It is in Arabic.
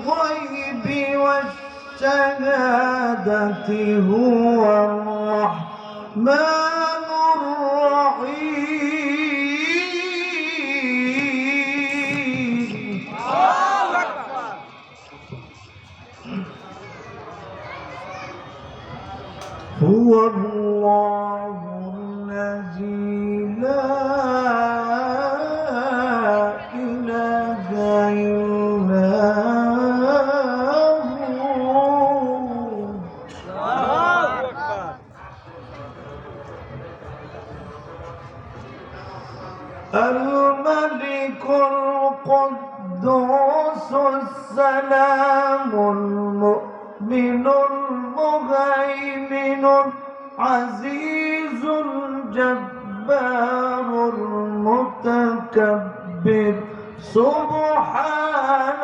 الغيب والشهادة هو الرحمن الرحيم. هو الله الذي لا إله إلا هو. الملك القدوس السلام المؤمن المهيمن العزيز الجبار المتكبر سبحان